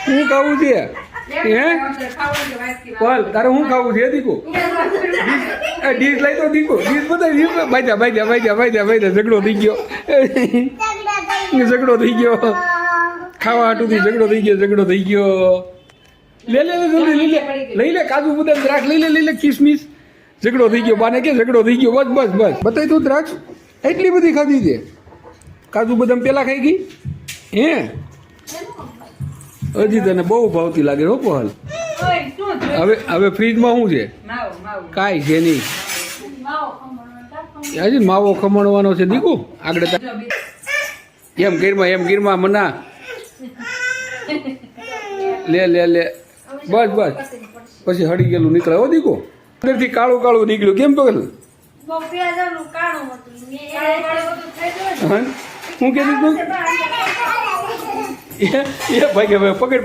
હું ખાવું છે બોલ તારે હું ખાવું છે દીકુ ડીશ લઈ તો દીકુ ડીશ બધા બાજા બાજા બાજા બાજા બાજા ઝઘડો થઈ ગયો ઝઘડો થઈ ગયો ખાવા હાટુથી ઝઘડો થઈ ગયો લે લે લઈ લે કાજુ બદામ દ્રાક્ષ લઈ લે કિસમિસ ઝઘડો થઈ ગયો બાને કે ઝઘડો થઈ ગયો બસ બતાવી તું દ્રાક્ષ એટલી બધી ખાધી છે કાજુ બદામ પેલા ખાઈ ગઈ હે હજી તને બહુ ભાવતી લાગે હો પહલ હવે ફ્રીજમાં શું છે કાંઈ છે નહીં હજી માવો ખમણવાનો છે દીકુ આગળ એમ ગીરમાં મના લે બસ પછી હળી ગયેલું નીકળે હો દીકુ અંદરથી કાળું નીકળ્યું કેમ પગલ હું કીધું તું એ ભાઈ પકડ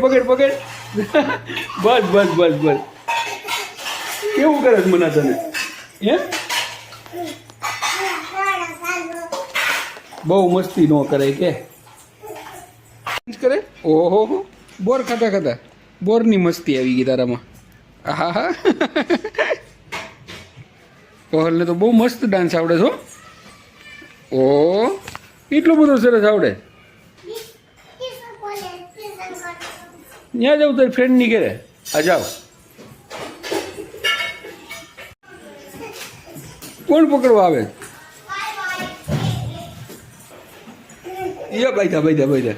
બસ કેવું કરે મના તને હે બહુ મસ્તી ન કરે કે કરે ઓહો બોર ખાતા બોરની મસ્તી આવી ગઈ તારામાં હા પહલને તો બહુ મસ્ત ડાન્સ આવડે છો ઓ એટલો બધો સરસ આવડે ત્યાં જાઉં તારી ફ્રેન્ડની ઘરે આ જાઓ કોણ પકડવા આવે એ બાઈધા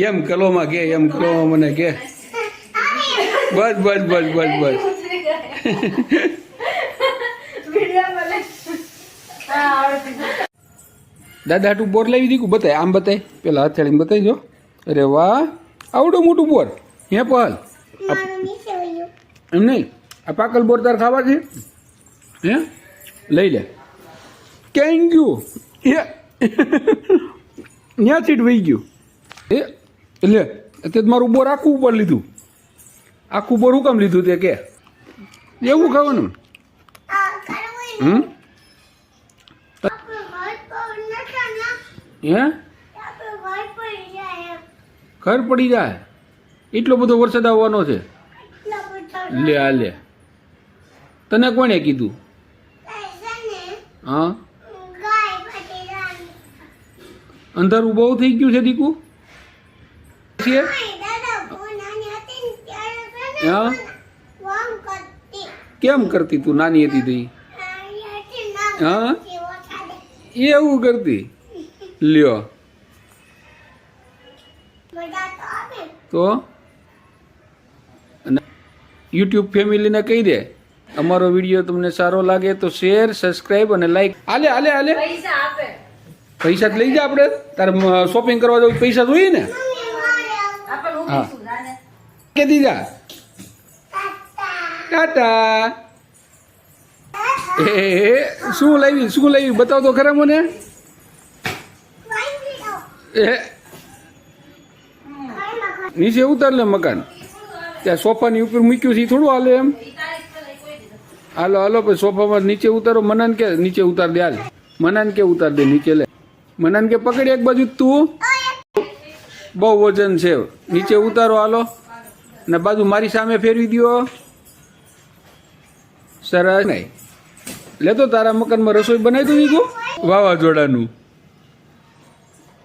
એમ કલોમાં કે મને કે બસ દાદા હાટું બોર લાવી દીધું બતાય આમ બતાય પેલા હથેળીને બતાવી જો અરે વાહ આવડું મોટું બોર હે પહલ એમ નહીં આ પાકલ બોર તાર ખાવા છે હે લઈ લે ક્યાં ગયું એ ત્યાં સીટ વહી ગયું એ લે તે મારું બોર આખું ઉપર લીધું આખું બોર હું કામ લીધું તે કે એવું ખાવાનું હે ઘર પડી જાય એટલો બધો વરસાદ આવવાનો છે લે તને કોણે કીધું હા અંધારું બહુ થઈ ગયું છે દીકુ હા કેમ કરતી તું નાની હતી તી હા એવું કરતી લ્યો તો યુટ્યુબ ફેમિલીને કહી દે અમારો વિડીયો તમને સારો લાગે તો શેર સબસ્ક્રાઇબ અને લાઈક આલે પૈસા લઈ જા આપણે તારે શોપિંગ કરવા જવું પૈસા જોઈએ ને હા કે દીધા ટાટા શું લાવી બતાવ તો ખરા મને નીચે ઉતાર લે મકાન ત્યાં સોફાની ઉપર મૂક્યું છે થોડું હાલે એમ હાલો પછી સોફામાં નીચે ઉતારો મનાન કે નીચે ઉતાર દે હાલ મનાન કે ઉતાર દે નીચે લે મનાન કે પકડી એક બાજુ તું બહુ વજન છે નીચે ઉતારો હાલો ને બાજુ મારી સામે ફેરવી દો સરસ નહીં લેતો તારા મકાનમાં રસોઈ બનાવી દઉં દીકું વાવાઝોડાનું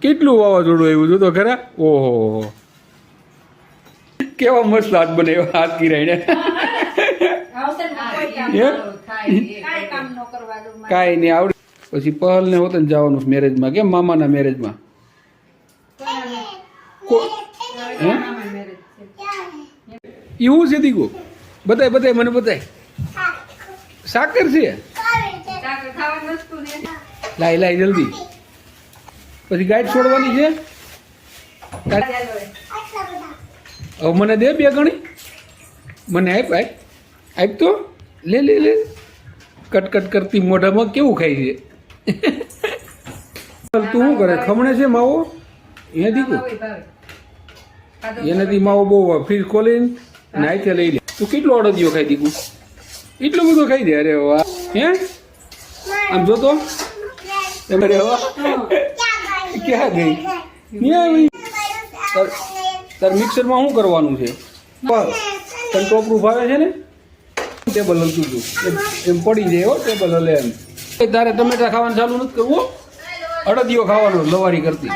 કેટલું વાવાઝોડું આવ્યું જો તો ખરા ઓહો કેવા મસ્ત હાથ બનાવ્યો હાથ કિરાઈને કાંઈ નહીં આવડે પછી પહલ ને હોત જવાનું મેરેજમાં કેમ મામાના મેરેજમાં એવું છે દીકુ બતાય મને બતાય સાકર છે લાય જલ્દી પછી ગાઈડ છોડવાની છે હવે મને દે બે ગણી મને આપ તો લે કટ કરતી મોઢામાં કેવું ખાય છે તું શું કરે ખમણે છે માવો એ દીકુ એનાથી માવો બહુ ફ્રીજ ખોલીને નાઈતે લઈ લે તું કેટલો અડદિયો ખાઈ દીકુ એટલું બધું ખાઈ દે. અરે વાહ. હે આમ જોતો અરે વાહ. ક્યાં ગઈ? ન્યા આવી. તાર મિક્સરમાં શું કરવાનું છે? તને ટોપરું ભાવે છે ને? ટેબલ હલતું હતું એમ પડી જાય હો. ટેબલ હલે એમ. તારે ટમેટા ખાવાનું ચાલુ નથી કરવું? અડદિયો ખાવાનો લવારી કરતી.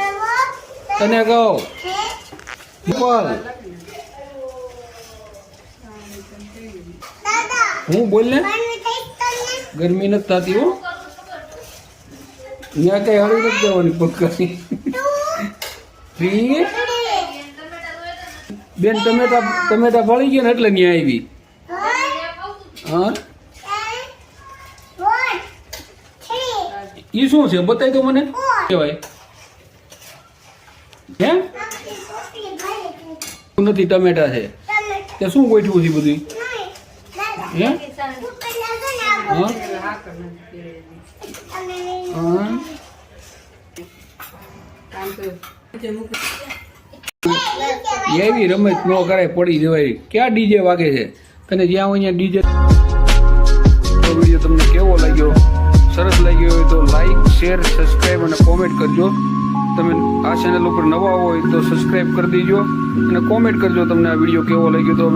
તને કહો બોલ. હું બોલ ને. ગરમી નથી થતી હો. ત્યાં કઈ હળી નથી જવાની પક્કાની. બેન ટમેટા ફળી ગયા ને એટલે ત્યાં આવી. હા ઈ શું છે બતાવી દો મને. કેવાય હે નથી ટમેટા છે તે શું ગોઠવું છે બધું? હે હા એવી રમત ન કરાય, પડી જવાય. ક્યાં ડીજે વાગે છે? તને જ્યાં હોય ત્યાં ડીજે. વિડીયો તમને કેવો લાગ્યો? સરસ લાગ્યો હોય તો લાઈક, શેર, સબસ્ક્રાઈબ અને કોમેન્ટ કરજો. તમે આ ચેનલ ઉપર નવા હોય તો સબસ્ક્રાઈબ કરી દેજો અને કોમેન્ટ કરજો તમને આ વિડીયો કેવો લાગ્યો તો.